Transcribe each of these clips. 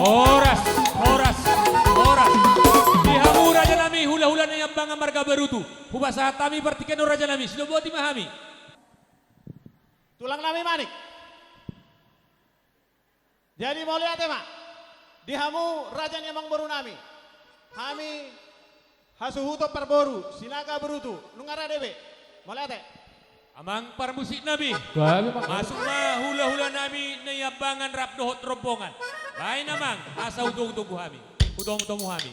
Horas, horas, horas. Dihamu Raja Nami hula-hula na yang banga marga berutu. Hubasa tami partikan Raja Nami. Silo buat dimahami. Tulang nami manik. Jadi mau lihat tema. Dihamu Raja Nyamang Baru nami. Kami hasuhuto perboru, sinaga berutu, nungara debe. Mau lihat Amang parmusik Nabi. Kami pak. Masuk mah hula-hula Nami na yabangan rap dohot rombongan. Lain namang asa utong-utong kami. Utong-utong kami.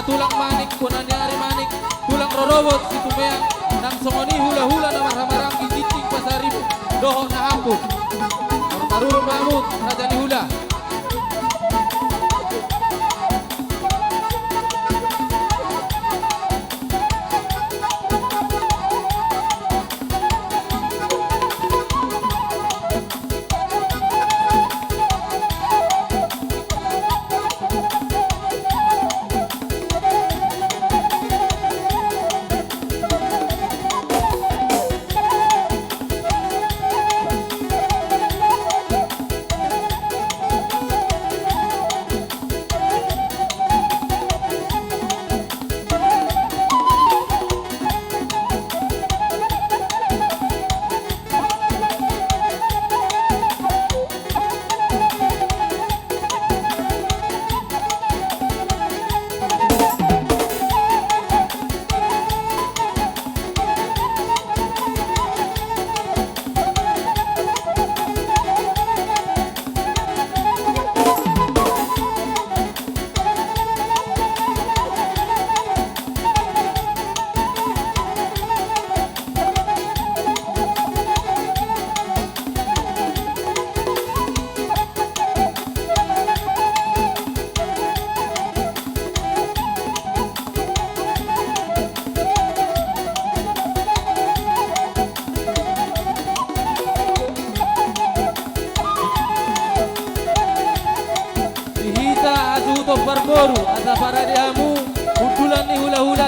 tulang manik, kunan nyari manik, tulang rorobot, situ meang, nang songoni hula-hula na marhamarang gigiting pasaribu, doho na ampun. Tarurun Mahmud, Raja ni Hula.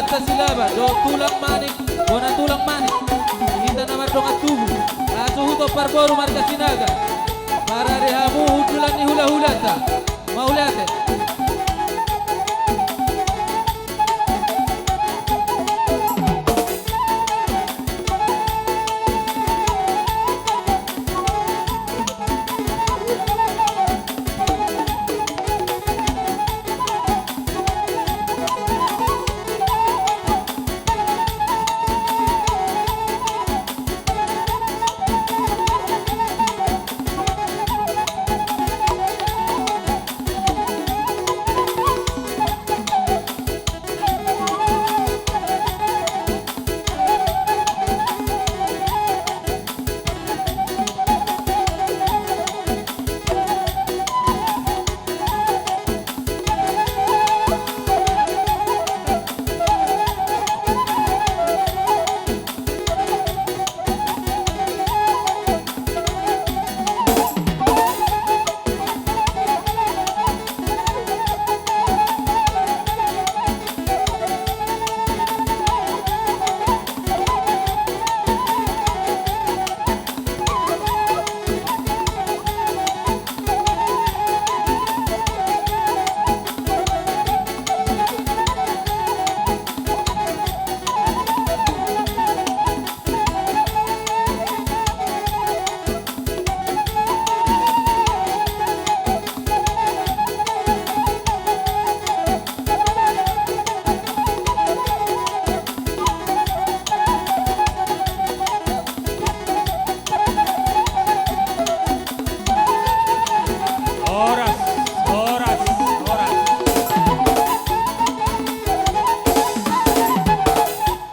marta silaba do tulang manik bona tulang manik kita namar dong atubu asuhuto parboru marka sinaga para rehamu hudulan ni hula hulata maulate